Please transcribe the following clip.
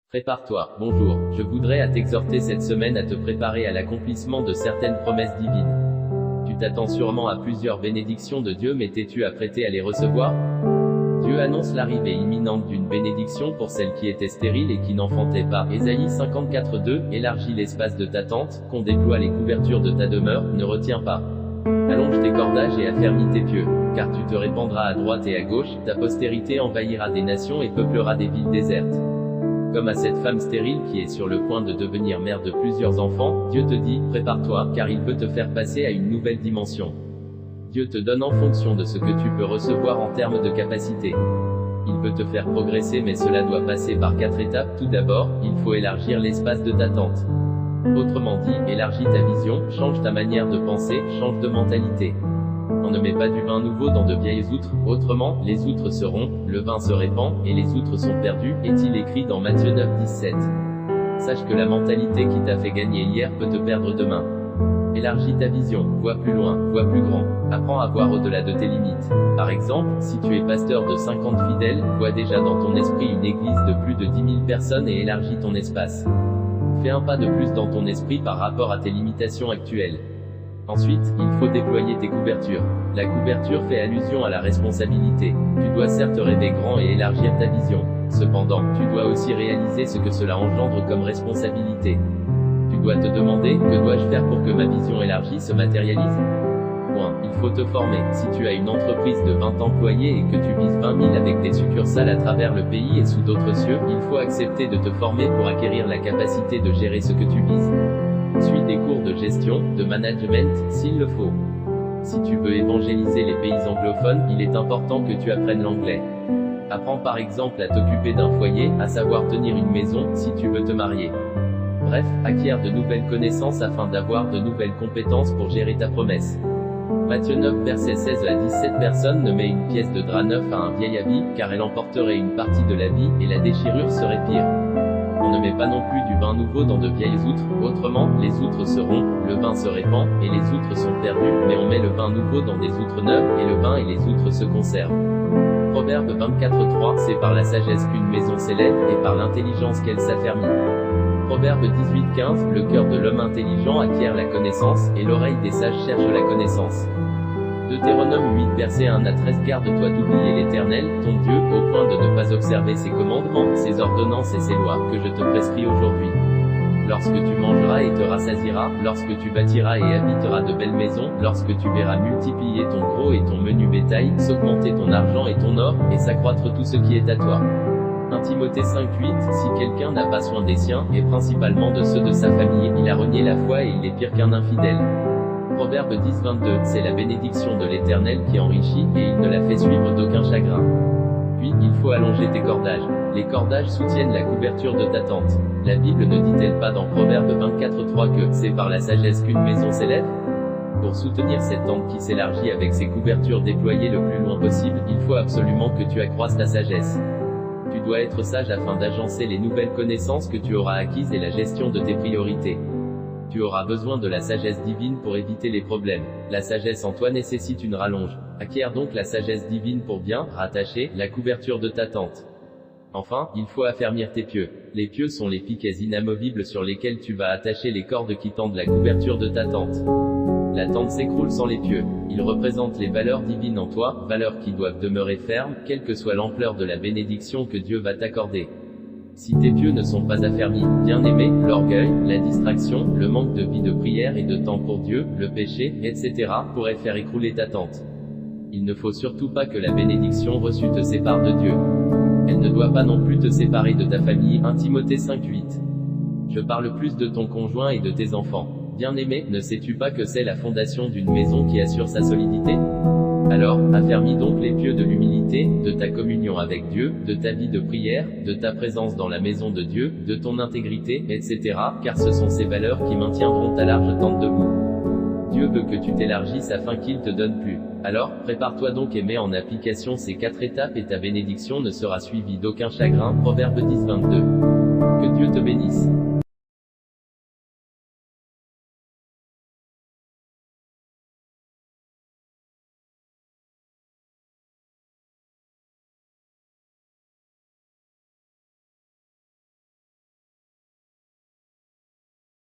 Prépare-toi. Bonjour, je voudrais t'exhorter cette semaine à te préparer à l'accomplissement de certaines promesses divines. Tu t'attends sûrement à plusieurs bénédictions de Dieu, mais t'es-tu apprêté à les recevoir? Dieu annonce l'arrivée imminente d'une bénédiction pour celle qui était stérile et qui n'enfantait pas. Ésaïe 54:2, élargis l'espace de ta tente, qu'on déploie les couvertures de ta demeure, ne retiens pas. Allonge tes cordages et affermis tes pieux, car tu te répandras à droite et à gauche, ta postérité envahira des nations et peuplera des villes désertes. Comme à cette femme stérile qui est sur le point de devenir mère de plusieurs enfants, Dieu te dit, prépare-toi, car il veut te faire passer à une nouvelle dimension. Dieu te donne en fonction de ce que tu peux recevoir en termes de capacité. Il veut te faire progresser, mais cela doit passer par 4 étapes. Tout d'abord, il faut élargir l'espace de ta tente. Autrement dit, élargis ta vision, change ta manière de penser, change de mentalité. On ne met pas du vin nouveau dans de vieilles outres, autrement, les outres se rompent, le vin se répand, et les outres sont perdues, est-il écrit dans Matthieu 9:17. Sache que la mentalité qui t'a fait gagner hier peut te perdre demain. Élargis ta vision, vois plus loin, vois plus grand. Apprends à voir au-delà de tes limites. Par exemple, si tu es pasteur de 50 fidèles, vois déjà dans ton esprit une église de plus de 10 000 personnes et élargis ton espace. Fais un pas de plus dans ton esprit par rapport à tes limitations actuelles. Ensuite, il faut déployer tes couvertures. La couverture fait allusion à la responsabilité. Tu dois certes rêver grand et élargir ta vision. Cependant, tu dois aussi réaliser ce que cela engendre comme responsabilité. Tu dois te demander, que dois-je faire pour que ma vision élargie se matérialise? Il faut te former. Si tu as une entreprise de 20 employés et que tu vises 20 000 avec des succursales à travers le pays et sous d'autres cieux, il faut accepter de te former pour acquérir la capacité de gérer ce que tu vises. Suis des cours de gestion, de management, s'il le faut. Si tu veux évangéliser les pays anglophones, il est important que tu apprennes l'anglais. Apprends par exemple à t'occuper d'un foyer, à savoir tenir une maison, si tu veux te marier. Bref, acquiert de nouvelles connaissances afin d'avoir de nouvelles compétences pour gérer ta promesse. Matthieu 9 versets 16 à 17. Personne ne met une pièce de drap neuf à un vieil habit, car elle emporterait une partie de l'habit, et la déchirure serait pire. On ne met pas non plus du vin nouveau dans de vieilles outres, autrement, les outres se rompent, le vin se répand, et les outres sont perdues, mais on met le vin nouveau dans des outres neuves, et le vin et les outres se conservent. Proverbe 24:3, c'est par la sagesse qu'une maison s'élève, et par l'intelligence qu'elle s'affermit. Proverbe 18:15, le cœur de l'homme intelligent acquiert la connaissance, et l'oreille des sages cherche la connaissance. Deutéronome 8 versets 1 à 13. Garde-toi d'oublier l'Éternel, ton Dieu, au point de ne pas observer ses commandements, ses ordonnances et ses lois, que je te prescris aujourd'hui. Lorsque tu mangeras et te rassasieras, lorsque tu bâtiras et habiteras de belles maisons, lorsque tu verras multiplier ton gros et ton menu bétail, s'augmenter ton argent et ton or, et s'accroître tout ce qui est à toi. 1 Timothée 5:8, si quelqu'un n'a pas soin des siens, et principalement de ceux de sa famille, il a renié la foi et il est pire qu'un infidèle. Proverbe 10:22, c'est la bénédiction de l'Éternel qui enrichit, et il ne la fait suivre d'aucun chagrin. Puis, il faut allonger tes cordages. Les cordages soutiennent la couverture de ta tente. La Bible ne dit-elle pas dans Proverbe 24:3 que c'est par la sagesse qu'une maison s'élève? Pour soutenir cette tente qui s'élargit avec ses couvertures déployées le plus loin possible, il faut absolument que tu accroisses ta sagesse. Tu dois être sage afin d'agencer les nouvelles connaissances que tu auras acquises et la gestion de tes priorités. Tu auras besoin de la sagesse divine pour éviter les problèmes. La sagesse en toi nécessite une rallonge. Acquiert donc la sagesse divine pour bien rattacher la couverture de ta tente. Enfin, il faut affermir tes pieux. Les pieux sont les piquets inamovibles sur lesquels tu vas attacher les cordes qui tendent la couverture de ta tente. La tente s'écroule sans les pieux. Ils représentent les valeurs divines en toi, valeurs qui doivent demeurer fermes, quelle que soit l'ampleur de la bénédiction que Dieu va t'accorder. Si tes pieux ne sont pas affermis, bien-aimé, l'orgueil, la distraction, le manque de vie de prière et de temps pour Dieu, le péché, etc., pourraient faire écrouler ta tente. Il ne faut surtout pas que la bénédiction reçue te sépare de Dieu. Elle ne doit pas non plus te séparer de ta famille. 1 Timothée 5:8. Je parle plus de ton conjoint et de tes enfants. Bien-aimé, ne sais-tu pas que c'est la fondation d'une maison qui assure sa solidité? Alors, affermis donc les pieux de l'humilité, de ta communion avec Dieu, de ta vie de prière, de ta présence dans la maison de Dieu, de ton intégrité, etc., car ce sont ces valeurs qui maintiendront ta large tente debout. Dieu veut que tu t'élargisses afin qu'il te donne plus. Alors, prépare-toi donc et mets en application ces 4 étapes et ta bénédiction ne sera suivie d'aucun chagrin. Proverbe 10:22. Que Dieu te bénisse.